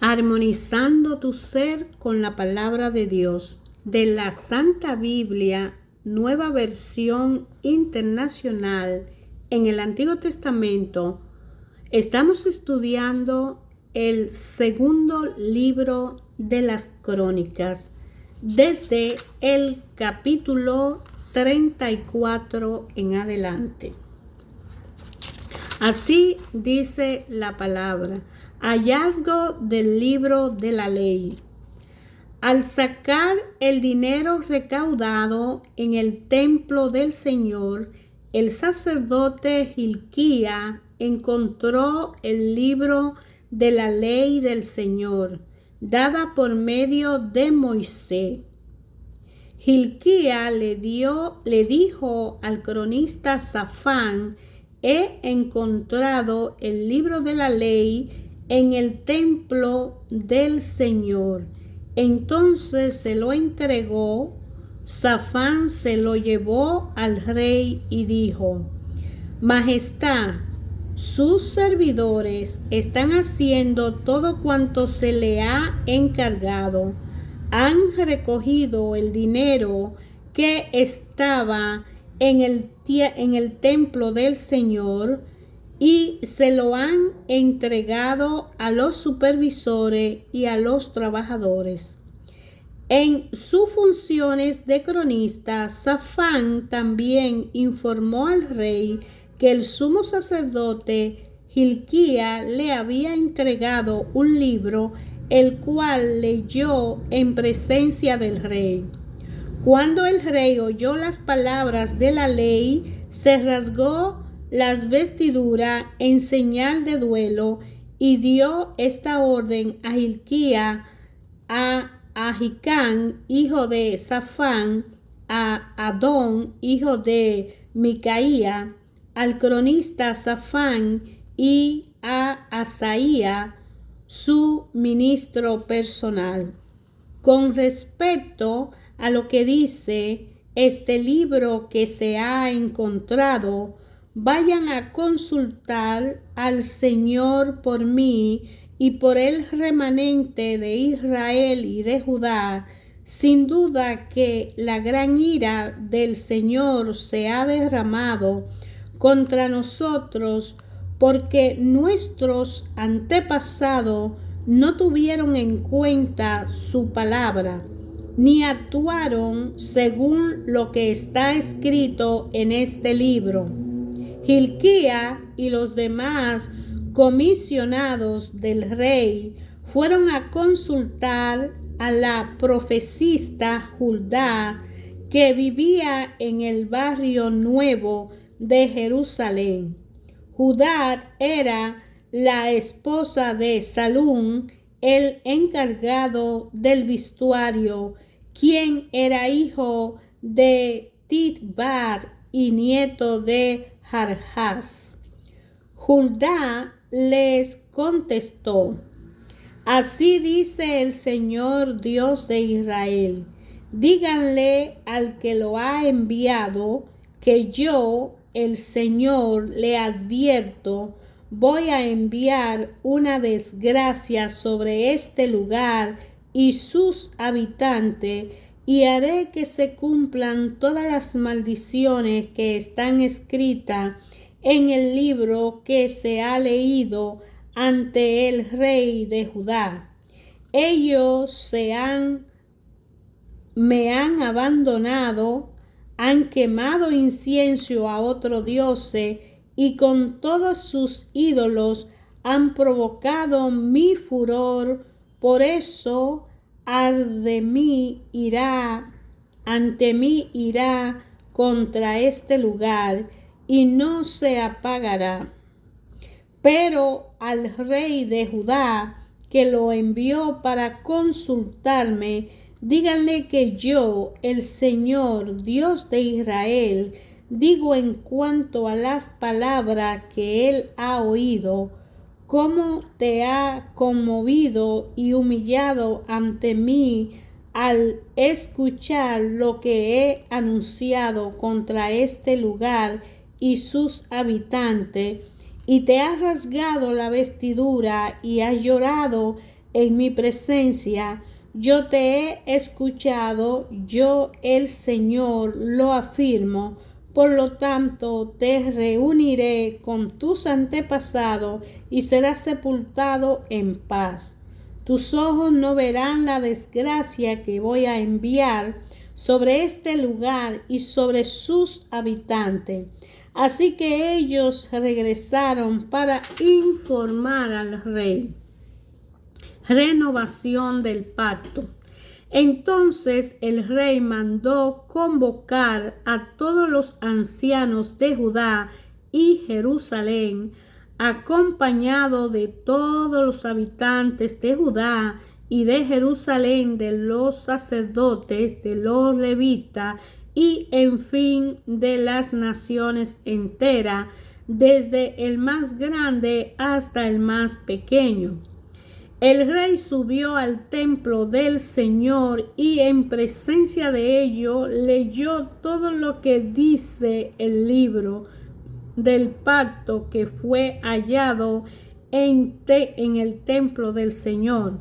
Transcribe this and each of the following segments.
Armonizando tu ser con la palabra de Dios, de la Santa Biblia, Nueva Versión Internacional. En el Antiguo Testamento estamos estudiando el segundo libro de las Crónicas, desde el capítulo 34 en adelante. Así dice la palabra. Hallazgo del libro de la ley. Al sacar el dinero recaudado en el templo del Señor, el sacerdote Hilquía encontró el libro de la ley del Señor, dada por medio de Moisés. Hilquía le dijo al cronista Safán: he encontrado el libro de la ley en el templo del Señor. Entonces se lo entregó. Safán se lo llevó al rey y dijo: Majestad, sus servidores están haciendo todo cuanto se le ha encargado. Han recogido el dinero que estaba en el templo del Señor y se lo han entregado a los supervisores y a los trabajadores. En sus funciones de cronista, Safán también informó al rey que el sumo sacerdote Hilquía le había entregado un libro, el cual leyó en presencia del rey. Cuando el rey oyó las palabras de la ley, se rasgó las vestiduras en señal de duelo y dio esta orden a Hilquía, a Ahicam, hijo de Safán, a Adón, hijo de Micaía, al cronista Safán y a Asaía, su ministro personal. Con respecto a lo que dice este libro que se ha encontrado, vayan a consultar al Señor por mí y por el remanente de Israel y de Judá. Sin duda que la gran ira del Señor se ha derramado contra nosotros, porque nuestros antepasados no tuvieron en cuenta su palabra, ni actuaron según lo que está escrito en este libro. Hilquía y los demás comisionados del rey fueron a consultar a la profetista Hulda, que vivía en el barrio nuevo de Jerusalén. Hulda era la esposa de Salum, el encargado del vestuario, quien era hijo de Titbat y nieto de Jarjas. Hulda les contestó: así dice el Señor Dios de Israel, díganle al que lo ha enviado que yo, el Señor, le advierto, voy a enviar una desgracia sobre este lugar y sus habitantes, y haré que se cumplan todas las maldiciones que están escritas en el libro que se ha leído ante el rey de Judá. Ellos me han abandonado, han quemado incienso a otros dioses y con todos sus ídolos han provocado mi furor. Por eso ante mí irá contra este lugar y no se apagará. Pero al rey de Judá, que lo envió para consultarme, díganle que yo, el Señor Dios de Israel, digo en cuanto a las palabras que él ha oído, cómo te ha conmovido y humillado ante mí al escuchar lo que he anunciado contra este lugar y sus habitantes, y te has rasgado la vestidura y has llorado en mi presencia. Yo te he escuchado, yo el Señor lo afirmo. Por lo tanto, te reuniré con tus antepasados y serás sepultado en paz. Tus ojos no verán la desgracia que voy a enviar sobre este lugar y sobre sus habitantes. Así que ellos regresaron para informar al rey. Renovación del pacto. Entonces el rey mandó convocar a todos los ancianos de Judá y Jerusalén, acompañado de todos los habitantes de Judá y de Jerusalén, de los sacerdotes, de los levitas y en fin de las naciones enteras, desde el más grande hasta el más pequeño. El rey subió al templo del Señor y en presencia de ellos leyó todo lo que dice el libro del pacto que fue hallado en el templo del Señor.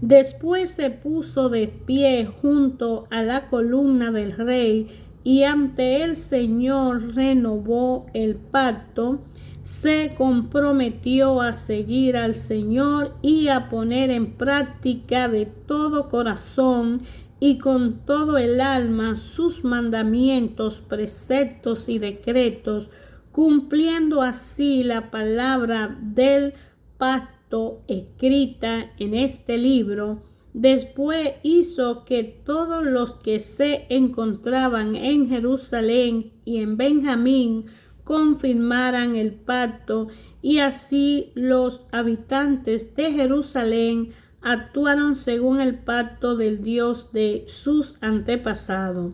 Después se puso de pie junto a la columna del rey y ante el Señor renovó el pacto. Se comprometió a seguir al Señor y a poner en práctica de todo corazón y con todo el alma sus mandamientos, preceptos y decretos, cumpliendo así la palabra del pacto escrita en este libro. Después hizo que todos los que se encontraban en Jerusalén y en Benjamín confirmaran el pacto, y así los habitantes de Jerusalén actuaron según el pacto del Dios de sus antepasados.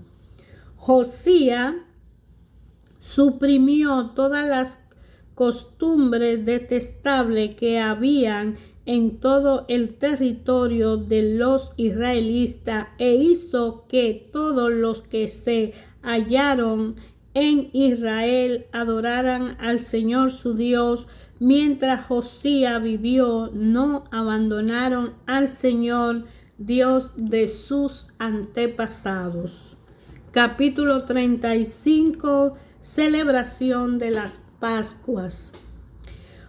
Josías suprimió todas las costumbres detestables que habían en todo el territorio de los israelitas e hizo que todos los que se hallaron en Israel adoraran al Señor su Dios. Mientras Josías vivió, no abandonaron al Señor, Dios de sus antepasados. Capítulo 35. Celebración de las Pascuas.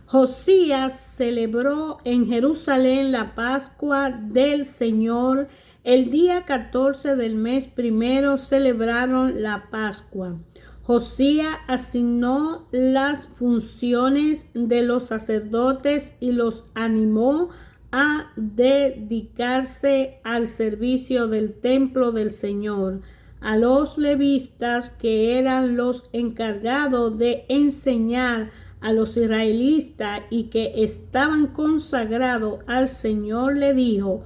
Josías celebró en Jerusalén la Pascua del Señor. El día 14 del mes primero celebraron la Pascua. Josías asignó las funciones de los sacerdotes y los animó a dedicarse al servicio del templo del Señor. A los levitas, que eran los encargados de enseñar a los israelitas y que estaban consagrados al Señor, le dijo: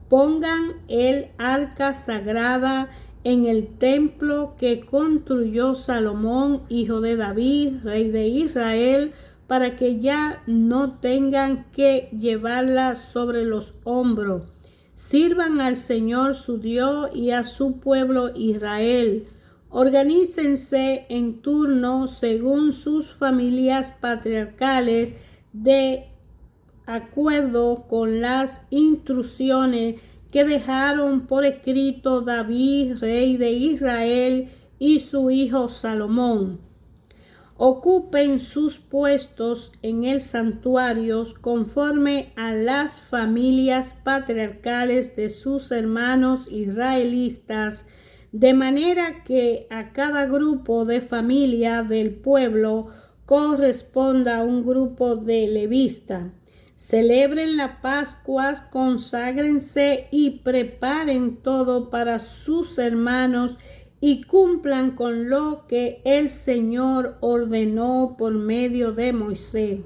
pongan el arca sagrada en el templo que construyó Salomón, hijo de David, rey de Israel, para que ya no tengan que llevarla sobre los hombros. Sirvan al Señor su Dios y a su pueblo Israel. Organícense en turno según sus familias patriarcales, de acuerdo con las instrucciones que dejaron por escrito David, rey de Israel, y su hijo Salomón. Ocupen sus puestos en el santuario conforme a las familias patriarcales de sus hermanos israelitas, de manera que a cada grupo de familia del pueblo corresponda un grupo de levitas. Celebren la Pascua, conságrense y preparen todo para sus hermanos y cumplan con lo que el Señor ordenó por medio de Moisés.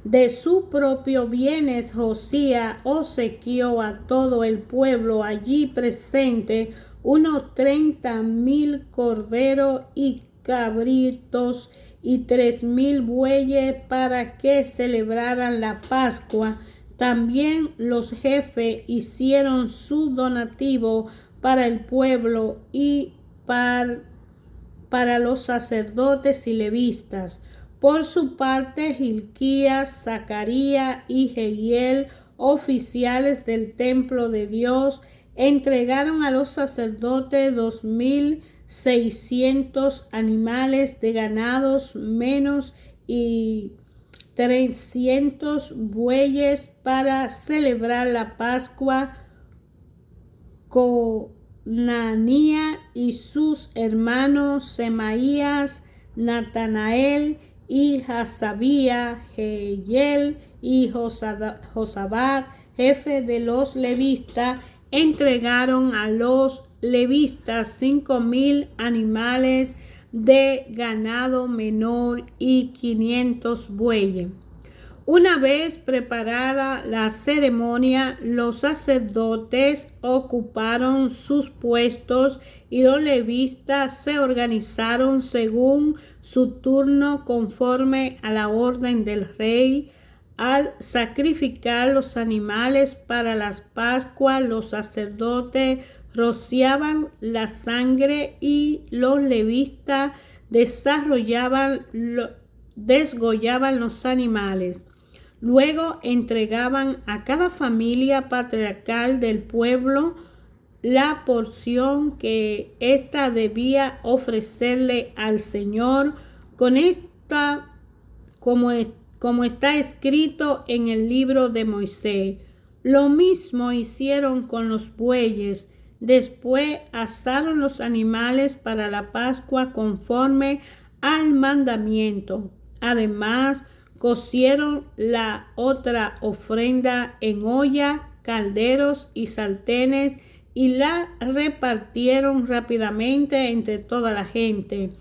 De su propio bienes Josías obsequió a todo el pueblo allí presente unos 30,000 corderos y cabritos y 3,000 bueyes para que celebraran la Pascua. También los jefes hicieron su donativo para el pueblo y para los sacerdotes y levitas. Por su parte, Hilquías, Zacarías y Jehiel oficiales del templo de Dios entregaron a los sacerdotes 2,600 animales de ganados menos y 300 bueyes para celebrar la Pascua. Conanía y sus hermanos Semaías, Natanael y Hasabía, Jehiel y Josabad, jefe de los levistas, entregaron a los levistas 5,000 animales de ganado menor y 500 bueyes. Una vez preparada la ceremonia, los sacerdotes ocuparon sus puestos y los levistas se organizaron según su turno conforme a la orden del rey. Al sacrificar los animales para las Pascuas, los sacerdotes rociaban la sangre y los levistas desgollaban los animales. Luego entregaban a cada familia patriarcal del pueblo la porción que ésta debía ofrecerle al Señor, como está escrito en el libro de Moisés. Lo mismo hicieron con los bueyes. Después asaron los animales para la Pascua conforme al mandamiento. Además, cocieron la otra ofrenda en olla, calderos y sartenes y la repartieron rápidamente entre toda la gente.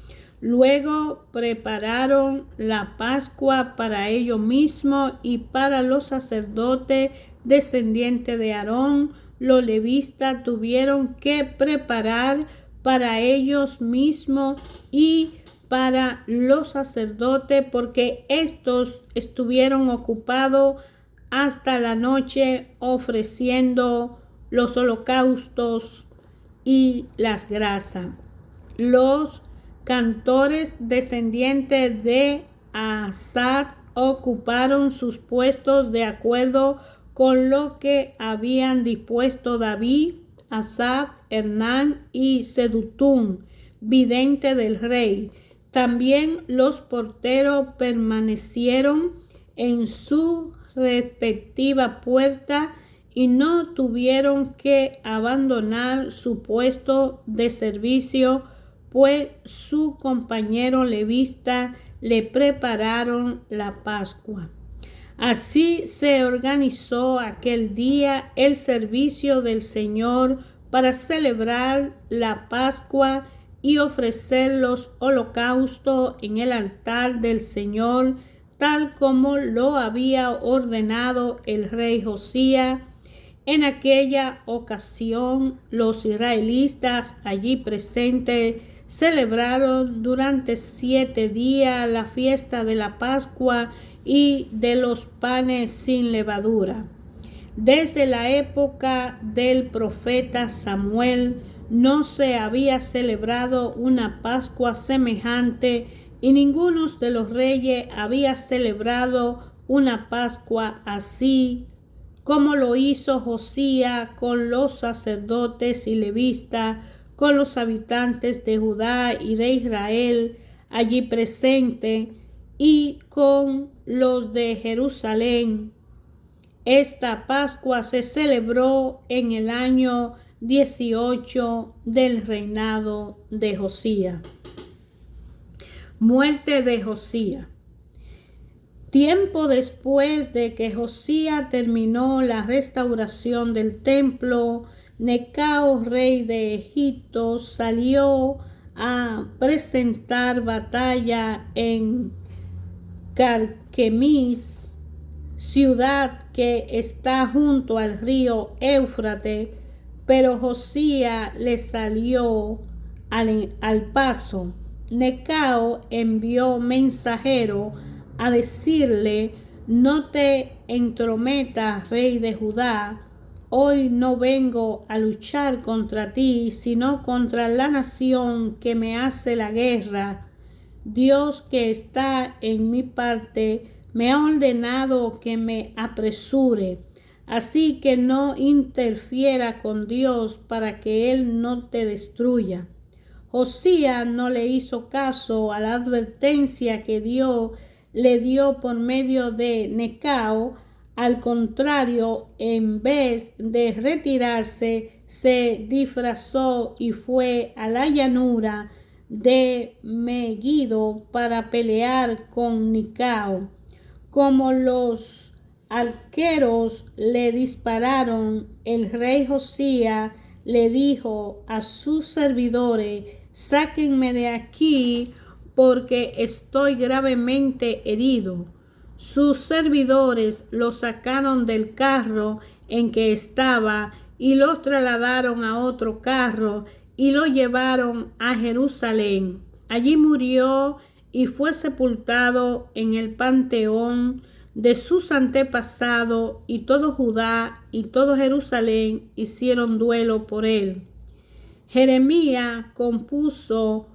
Luego prepararon la Pascua para ellos mismos y para los sacerdotes descendientes de Aarón. Los levistas tuvieron que preparar para ellos mismos y para los sacerdotes, porque estos estuvieron ocupados hasta la noche ofreciendo los holocaustos y las grasas. Los cantores descendientes de Asaf ocuparon sus puestos de acuerdo con lo que habían dispuesto David, Asaf, Hernán y Sedutún, vidente del rey. También los porteros permanecieron en su respectiva puerta y no tuvieron que abandonar su puesto de servicio, pues su compañero levista le prepararon la Pascua. Así se organizó aquel día el servicio del Señor para celebrar la Pascua y ofrecer los holocaustos en el altar del Señor, tal como lo había ordenado el rey Josías. En aquella ocasión, los israelitas allí presentes celebraron durante 7 días la fiesta de la Pascua y de los panes sin levadura. Desde la época del profeta Samuel no se había celebrado una Pascua semejante y ninguno de los reyes había celebrado una Pascua así como lo hizo Josías con los sacerdotes y levistas, con los habitantes de Judá y de Israel allí presentes y con los de Jerusalén. Esta Pascua se celebró en el año 18 del reinado de Josías. Muerte de Josías. Tiempo después de que Josías terminó la restauración del templo, Necao, rey de Egipto, salió a presentar batalla en Carquemis, ciudad que está junto al río Éufrates, pero Josías le salió al paso. Necao envió mensajero a decirle: no te entrometas, rey de Judá, hoy no vengo a luchar contra ti, sino contra la nación que me hace la guerra. Dios, que está en mi parte, me ha ordenado que me apresure. Así que no interfiera con Dios para que Él no te destruya. Josías no le hizo caso a la advertencia que Dios le dio por medio de Necao. Al contrario, en vez de retirarse, se disfrazó y fue a la llanura de Megiddo para pelear con Necao. Como los arqueros le dispararon, el rey Josías le dijo a sus servidores: sáquenme de aquí porque estoy gravemente herido. Sus servidores lo sacaron del carro en que estaba y lo trasladaron a otro carro y lo llevaron a Jerusalén. Allí murió y fue sepultado en el panteón de sus antepasados, y todo Judá y todo Jerusalén hicieron duelo por él. Jeremías compuso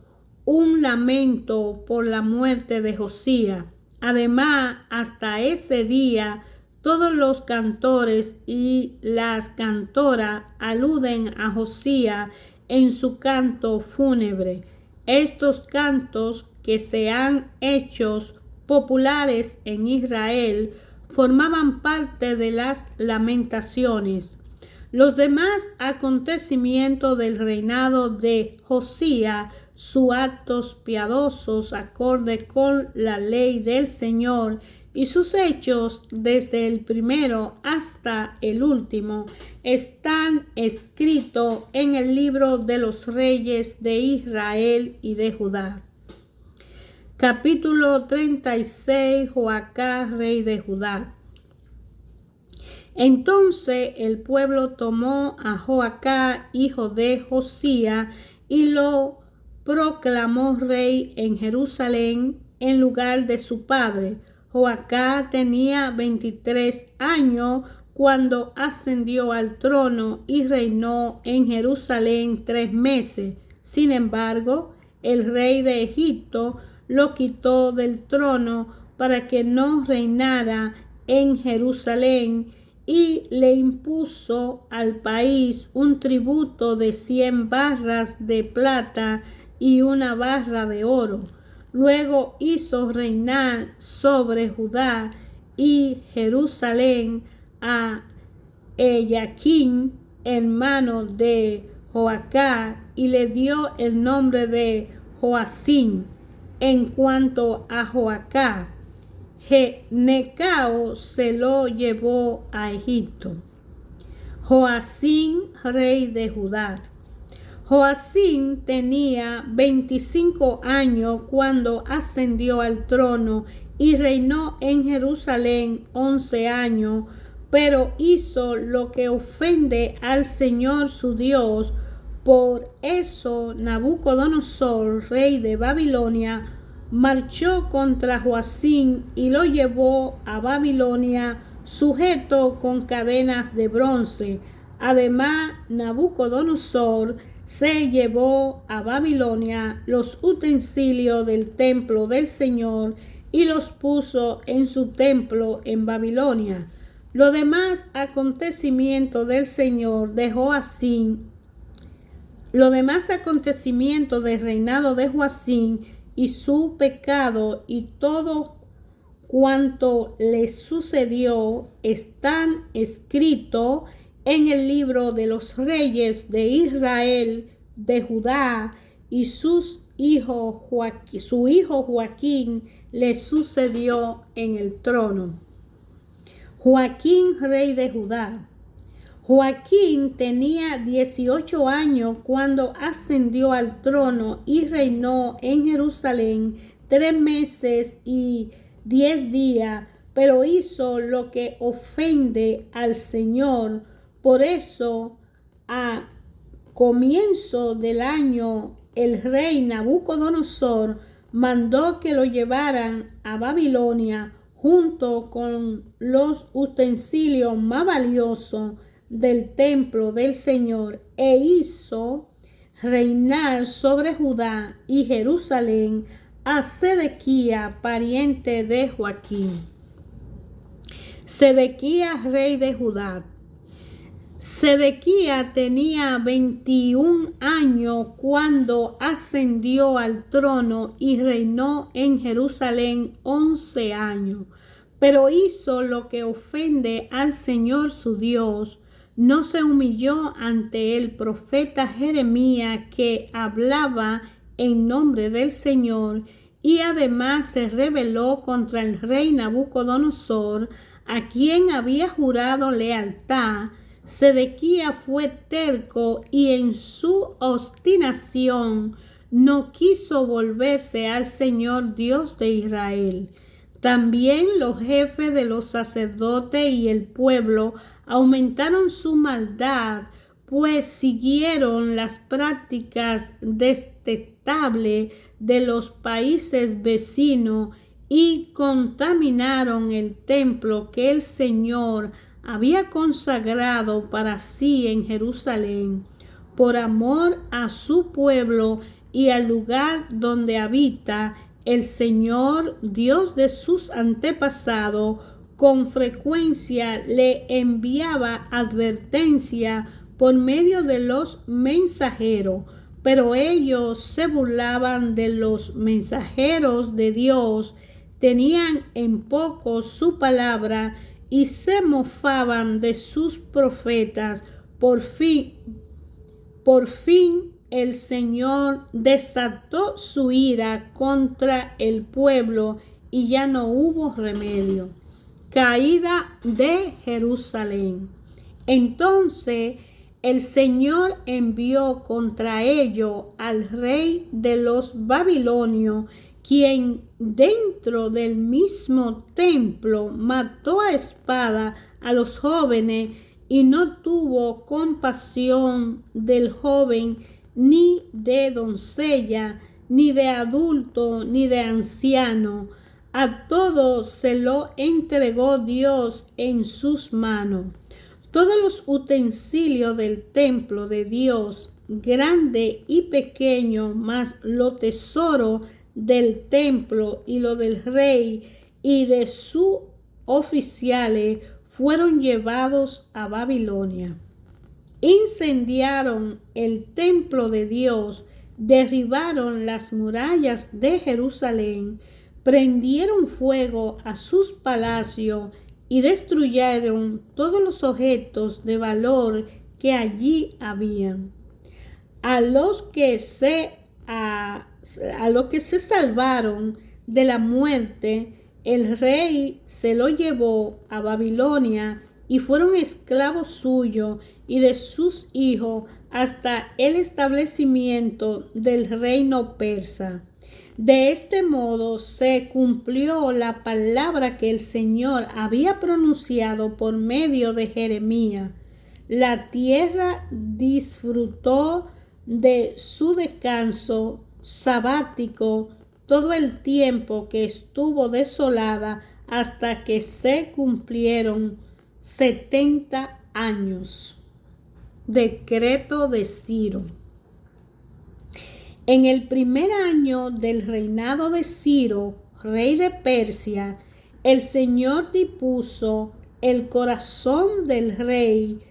un lamento por la muerte de Josías. Además, hasta ese día, todos los cantores y las cantoras aluden a Josías en su canto fúnebre. Estos cantos, que se han hecho populares en Israel, formaban parte de las lamentaciones. Los demás acontecimientos del reinado de Josías, sus actos piadosos acorde con la ley del Señor y sus hechos desde el primero hasta el último, están escritos en el libro de los reyes de Israel y de Judá. Capítulo 36. Joacás, rey de Judá. Entonces el pueblo tomó a Joacás, hijo de Josías, y lo proclamó rey en Jerusalén en lugar de su padre. Joacás tenía 23 años cuando ascendió al trono y reinó en Jerusalén 3 meses. Sin embargo, el rey de Egipto lo quitó del trono para que no reinara en Jerusalén, y le impuso al país un tributo de 100 barras de plata y 1 barra de oro. Luego hizo reinar sobre Judá y Jerusalén a Ellaquim, hermano de Joacás, y le dio el nombre de Joacim. En cuanto a Joacás, Necao se lo llevó a Egipto. Joacim, rey de Judá. Joacim tenía 25 años cuando ascendió al trono y reinó en Jerusalén 11 años, pero hizo lo que ofende al Señor su Dios. Por eso Nabucodonosor, rey de Babilonia, marchó contra Joacim y lo llevó a Babilonia sujeto con cadenas de bronce. Además, Nabucodonosor se llevó a Babilonia los utensilios del templo del Señor y los puso en su templo en Babilonia. Los demás acontecimientos del Señor de Joacim, los demás acontecimientos del reinado de Joacim y su pecado y todo cuanto le sucedió están escritos en el libro de los reyes de Israel, de Judá, y su hijo Joaquín le sucedió en el trono. Joaquín, rey de Judá. Joaquín tenía 18 años cuando ascendió al trono y reinó en Jerusalén 3 meses y 10 días, pero hizo lo que ofende al Señor. Por eso, a comienzo del año, el rey Nabucodonosor mandó que lo llevaran a Babilonia junto con los utensilios más valiosos del templo del Señor, e hizo reinar sobre Judá y Jerusalén a Sedequías, pariente de Joaquín. Sedequías, rey de Judá. Sedequías tenía 21 años cuando ascendió al trono y reinó en Jerusalén 11 años. Pero hizo lo que ofende al Señor su Dios. No se humilló ante el profeta Jeremías, que hablaba en nombre del Señor, y además se rebeló contra el rey Nabucodonosor, a quien había jurado lealtad. Sedequías fue terco y en su obstinación no quiso volverse al Señor Dios de Israel. También los jefes de los sacerdotes y el pueblo aumentaron su maldad, pues siguieron las prácticas detestables de los países vecinos y contaminaron el templo que el Señor había consagrado para sí en Jerusalén. Por amor a su pueblo y al lugar donde habita, el Señor, Dios de sus antepasados, con frecuencia le enviaba advertencia por medio de los mensajeros, pero ellos se burlaban de los mensajeros de Dios, tenían en poco su palabra y se mofaban de sus profetas. Por fin el Señor desató su ira contra el pueblo y ya no hubo remedio. Caída de Jerusalén. Entonces el Señor envió contra ellos al rey de los babilonios, quien dentro del mismo templo mató a espada a los jóvenes y no tuvo compasión del joven, ni de doncella, ni de adulto, ni de anciano. A todos se lo entregó Dios en sus manos. Todos los utensilios del templo de Dios, grande y pequeño, más lo tesoro del templo y lo del rey y de sus oficiales, fueron llevados a Babilonia. Incendiaron el templo de Dios, derribaron las murallas de Jerusalén, prendieron fuego a sus palacios y destruyeron todos los objetos de valor que allí habían. A los que se salvaron de la muerte, el rey se lo llevó a Babilonia y fueron esclavos suyos y de sus hijos hasta el establecimiento del reino persa. De este modo se cumplió la palabra que el Señor había pronunciado por medio de Jeremías. La tierra disfrutó de su descanso sabático todo el tiempo que estuvo desolada, hasta que se cumplieron 70 años. Decreto de Ciro. En el primer año del reinado de Ciro, rey de Persia, el Señor dispuso el corazón del rey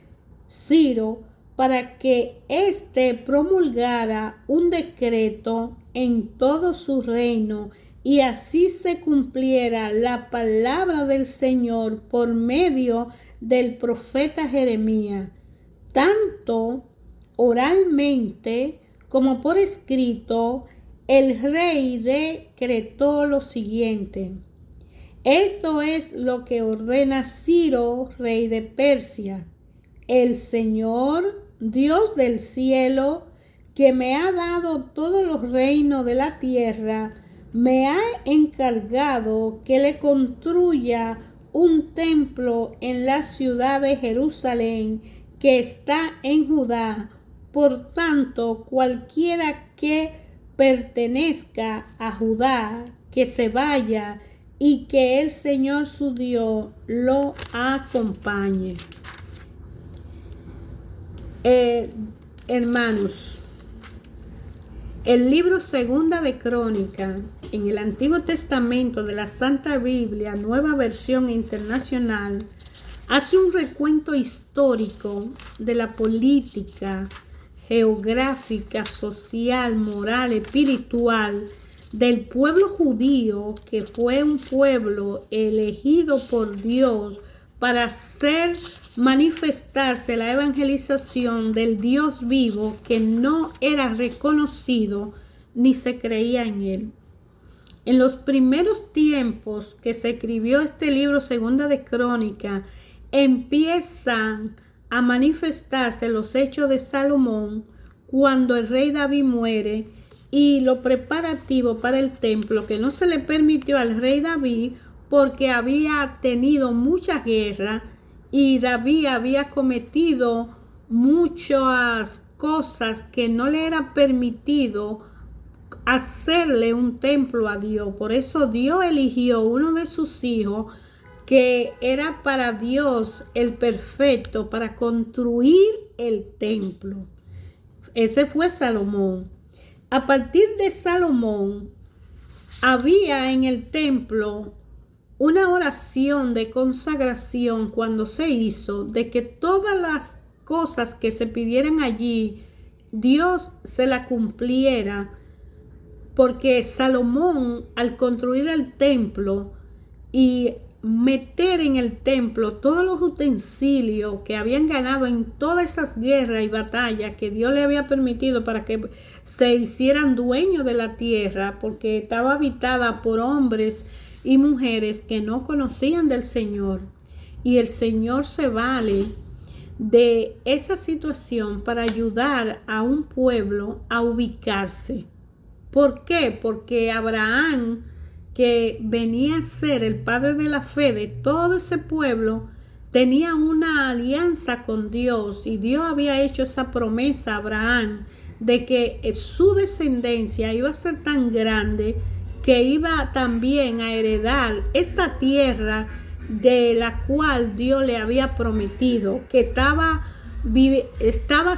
Ciro para que éste promulgara un decreto en todo su reino, y así se cumpliera la palabra del Señor por medio del profeta Jeremías, tanto oralmente como por escrito. El rey decretó lo siguiente: esto es lo que ordena Ciro, rey de Persia. El Señor, Dios del cielo, que me ha dado todos los reinos de la tierra, me ha encargado que le construya un templo en la ciudad de Jerusalén, que está en Judá. Por tanto, cualquiera que pertenezca a Judá, que se vaya, y que el Señor su Dios lo acompañe. Hermanos, El libro Segunda de Crónica, en el Antiguo Testamento de la Santa Biblia, Nueva Versión Internacional, hace un recuento histórico de la política, geográfica, social, moral, espiritual del pueblo judío, que fue un pueblo elegido por Dios para hacer manifestarse la evangelización del Dios vivo, que no era reconocido ni se creía en él. En los primeros tiempos que se escribió este libro Segunda de Crónica, empiezan a manifestarse los hechos de Salomón cuando el rey David muere y lo preparativo para el templo, que no se le permitió al rey David porque había tenido mucha guerra y David había cometido muchas cosas que no le era permitido hacerle un templo a Dios. Por eso Dios eligió uno de sus hijos que era para Dios el perfecto para construir el templo. Ese fue Salomón. A partir de Salomón había en el templo una oración de consagración cuando se hizo de que todas las cosas que se pidieran allí Dios se la cumpliera, porque Salomón, al construir el templo y meter en el templo todos los utensilios que habían ganado en todas esas guerras y batallas que Dios le había permitido para que se hicieran dueños de la tierra, porque estaba habitada por hombres y mujeres que no conocían del Señor, y el Señor se vale de esa situación para ayudar a un pueblo a ubicarse. ¿Por qué? Porque Abraham, que venía a ser el padre de la fe de todo ese pueblo, tenía una alianza con Dios, y Dios había hecho esa promesa a Abraham de que su descendencia iba a ser tan grande que iba también a heredar esa tierra de la cual Dios le había prometido, que estaba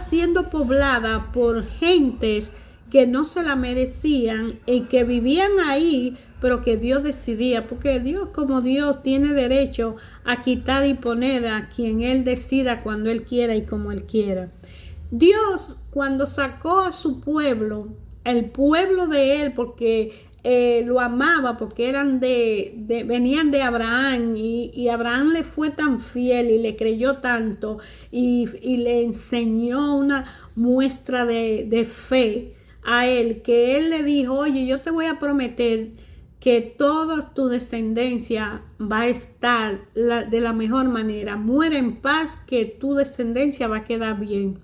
siendo poblada por gentes que no se la merecían y que vivían ahí, pero que Dios decidía, porque Dios, como Dios, tiene derecho a quitar y poner a quien Él decida cuando Él quiera y como Él quiera. Dios, cuando sacó a su pueblo, el pueblo de Él, porque lo amaba, porque venían de Abraham, y Abraham le fue tan fiel y le creyó tanto y le enseñó una muestra de fe a él, que él le dijo: oye, yo te voy a prometer que toda tu descendencia va a estar de la mejor manera. Muere en paz, que tu descendencia va a quedar bien.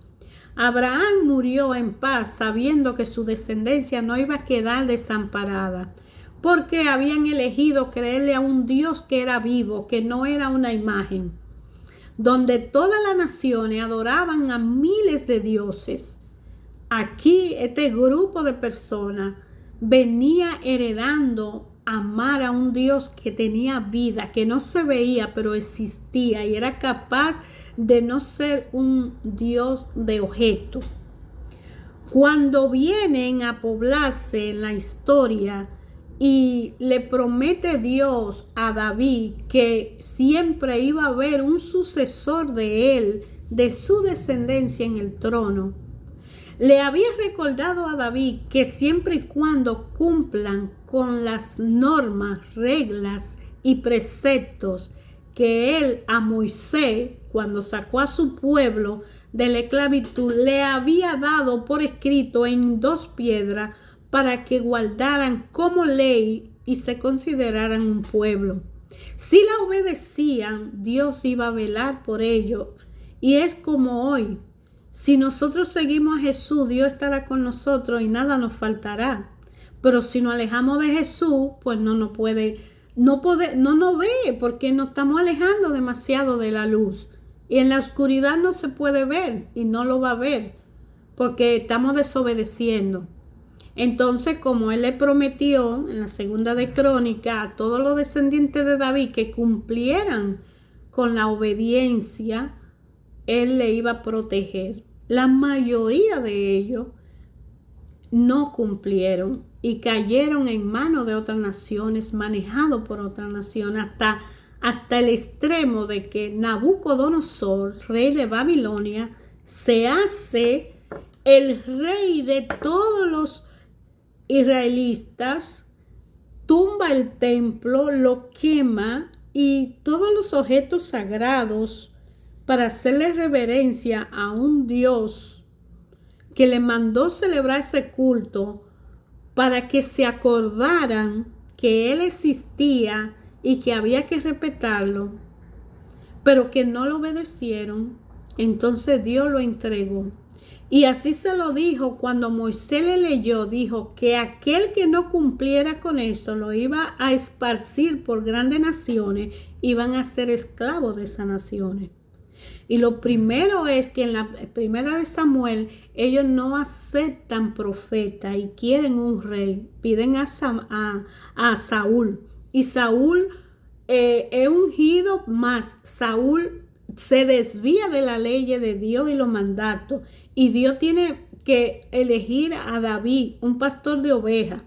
Abraham murió en paz, sabiendo que su descendencia no iba a quedar desamparada, porque habían elegido creerle a un Dios que era vivo, que no era una imagen, donde todas las naciones adoraban a miles de dioses. Aquí este grupo de personas venía heredando amar a un Dios que tenía vida, que no se veía, pero existía, y era capaz de no ser un Dios de objeto. Cuando vienen a poblarse en la historia y le promete Dios a David que siempre iba a haber un sucesor de él, de su descendencia en el trono, le había recordado a David que siempre y cuando cumplan con las normas, reglas y preceptos que él a Moisés, cuando sacó a su pueblo de la esclavitud, le había dado por escrito en 2 piedras para que guardaran como ley y se consideraran un pueblo. Si la obedecían, Dios iba a velar por ellos. Y es como hoy. Si nosotros seguimos a Jesús, Dios estará con nosotros y nada nos faltará. Pero si nos alejamos de Jesús, pues no nos ve, porque nos estamos alejando demasiado de la luz. Y en la oscuridad no se puede ver y no lo va a ver, porque estamos desobedeciendo. Entonces, como Él le prometió en la Segunda de Crónica a todos los descendientes de David que cumplieran con la obediencia, Él le iba a proteger. La mayoría de ellos no cumplieron y cayeron en manos de otras naciones, manejados por otras naciones, hasta el extremo de que Nabucodonosor, rey de Babilonia, se hace el rey de todos los israelitas, tumba el templo, lo quema y todos los objetos sagrados para hacerle reverencia a un Dios que le mandó celebrar ese culto para que se acordaran que él existía y que había que respetarlo, pero que no lo obedecieron. Entonces Dios lo entregó. Y así se lo dijo cuando Moisés le leyó, dijo que aquel que no cumpliera con esto lo iba a esparcir por grandes naciones, iban a ser esclavos de esas naciones. Y lo primero es que en la primera de Samuel, ellos no aceptan profeta y quieren un rey, piden a Saúl. Y Saúl es ungido, más Saúl se desvía de la ley de Dios y los mandatos. Y Dios tiene que elegir a David, un pastor de ovejas,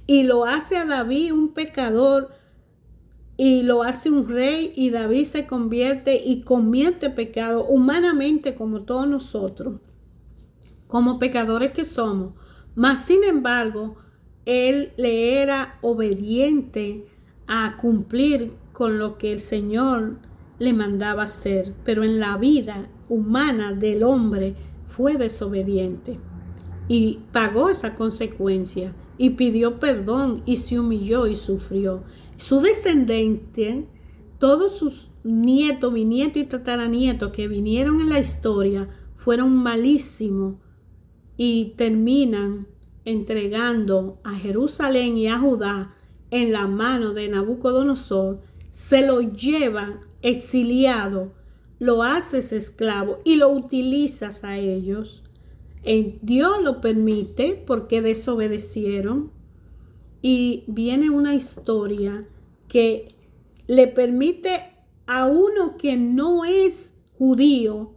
y lo hace a David un pecador y lo hace un rey, y David se convierte y convierte pecado humanamente como todos nosotros, como pecadores que somos. Mas sin embargo, él le era obediente a cumplir con lo que el Señor le mandaba hacer, pero en la vida humana del hombre fue desobediente y pagó esa consecuencia y pidió perdón y se humilló y sufrió. Su descendiente, todos sus nietos, bisnietos y tataranietos que vinieron en la historia fueron malísimos y terminan entregando a Jerusalén y a Judá en la mano de Nabucodonosor. Se lo lleva exiliado, lo haces esclavo y lo utilizas a ellos. Dios lo permite porque desobedecieron. Y viene una historia que le permite a uno que no es judío,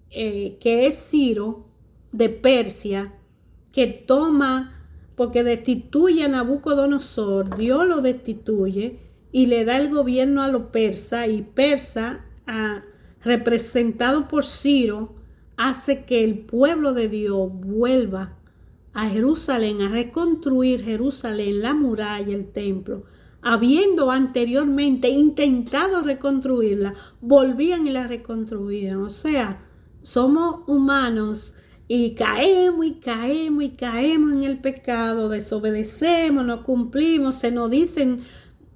que es Ciro de Persia, que toma, porque destituye a Nabucodonosor, Dios lo destituye y le da el gobierno a los persas, y Persa, representado por Ciro, hace que el pueblo de Dios vuelva a Jerusalén, a reconstruir Jerusalén, la muralla, el templo. Habiendo anteriormente intentado reconstruirla, volvían y la reconstruían. O sea, somos humanos y caemos y caemos y caemos en el pecado, desobedecemos, no cumplimos, se nos dicen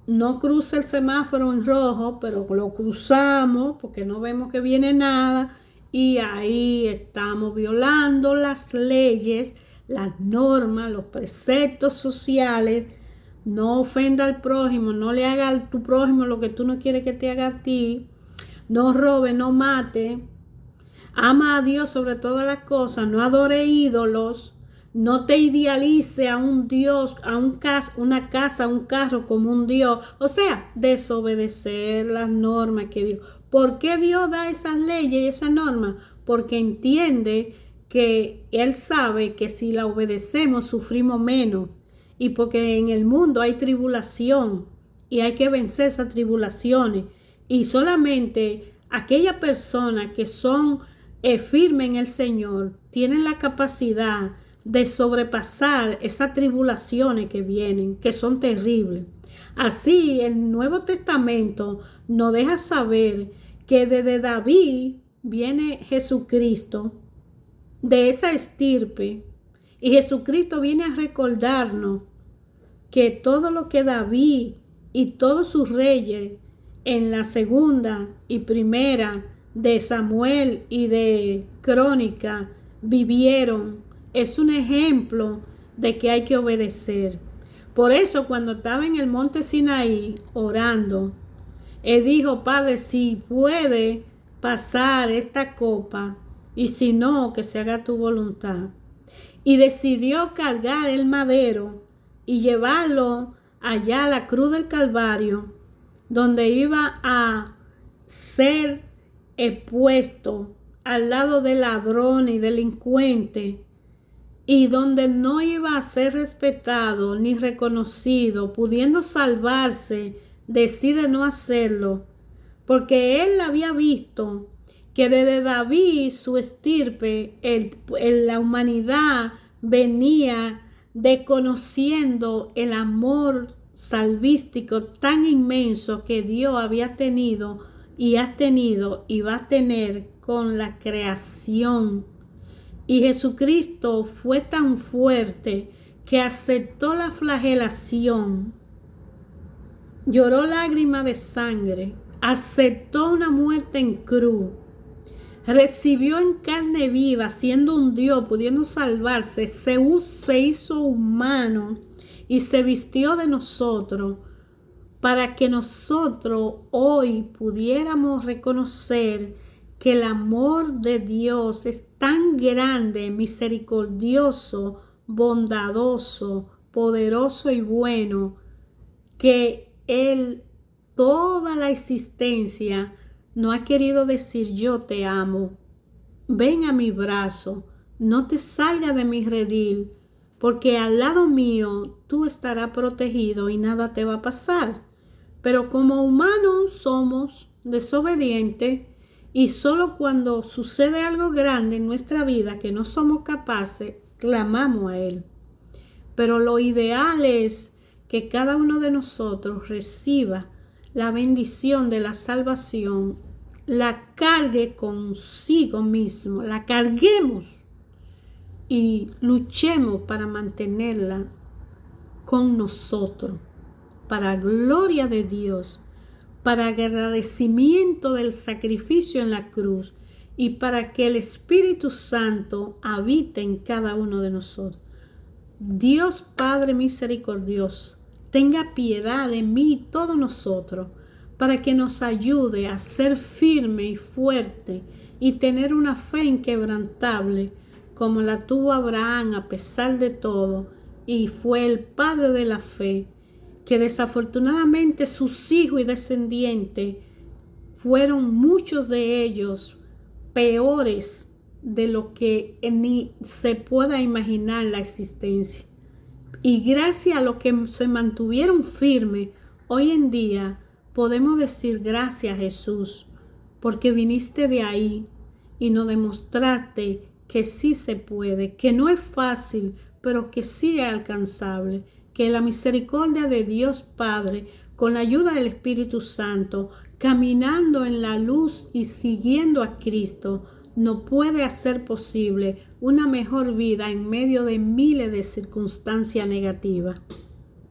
no cruza el semáforo en rojo, pero lo cruzamos porque no vemos que viene nada, y ahí estamos violando las leyes, las normas, los preceptos sociales. No ofenda al prójimo, no le haga a tu prójimo lo que tú no quieres que te haga a ti. No robe, no mate. Ama a Dios sobre todas las cosas, no adore ídolos. No te idealice a un Dios, a una casa, un carro como un Dios. O sea, desobedecer las normas que Dios. ¿Por qué Dios da esas leyes y esas normas? Porque entiende que Él sabe que si la obedecemos sufrimos menos, y porque en el mundo hay tribulación y hay que vencer esas tribulaciones, y solamente aquellas personas que son firmes en el Señor tienen la capacidad de sobrepasar esas tribulaciones que vienen, que son terribles. Así el Nuevo Testamento nos deja saber que desde David viene Jesucristo, de esa estirpe, y Jesucristo viene a recordarnos que todo lo que David y todos sus reyes en la segunda y primera de Samuel y de Crónica vivieron, es un ejemplo de que hay que obedecer. Por eso cuando estaba en el monte Sinaí orando, él dijo: Padre, si puede pasar esta copa, y si no, que se haga tu voluntad. Y decidió cargar el madero y llevarlo allá a la cruz del Calvario, donde iba a ser puesto al lado de ladrones y delincuentes, y donde no iba a ser respetado ni reconocido, pudiendo salvarse, decide no hacerlo, porque él había visto que desde David, su estirpe, la humanidad venía desconociendo el amor salvístico tan inmenso que Dios había tenido y ha tenido y va a tener con la creación. Y Jesucristo fue tan fuerte que aceptó la flagelación, lloró lágrimas de sangre, aceptó una muerte en cruz, recibió en carne viva, siendo un Dios, pudiendo salvarse, se hizo humano y se vistió de nosotros para que nosotros hoy pudiéramos reconocer que el amor de Dios es tan grande, misericordioso, bondadoso, poderoso y bueno, que Él, toda la existencia, no ha querido decir yo te amo, ven a mi brazo, no te salgas de mi redil, porque al lado mío tú estarás protegido y nada te va a pasar. Pero como humanos somos desobedientes y solo cuando sucede algo grande en nuestra vida que no somos capaces, clamamos a Él. Pero lo ideal es que cada uno de nosotros reciba la bendición de la salvación, la cargue consigo mismo, la carguemos y luchemos para mantenerla con nosotros, para gloria de Dios, para agradecimiento del sacrificio en la cruz y para que el Espíritu Santo habite en cada uno de nosotros. Dios Padre misericordioso, tenga piedad de mí y todos nosotros, para que nos ayude a ser firme y fuerte y tener una fe inquebrantable como la tuvo Abraham a pesar de todo, y fue el padre de la fe, que desafortunadamente sus hijos y descendientes fueron muchos de ellos peores de lo que ni se pueda imaginar la existencia. Y gracias a lo que se mantuvieron firmes, hoy en día podemos decir gracias Jesús, porque viniste de ahí y nos demostraste que sí se puede, que no es fácil, pero que sí es alcanzable, que la misericordia de Dios Padre, con la ayuda del Espíritu Santo, caminando en la luz y siguiendo a Cristo, nos puede hacer posible una mejor vida en medio de miles de circunstancias negativas.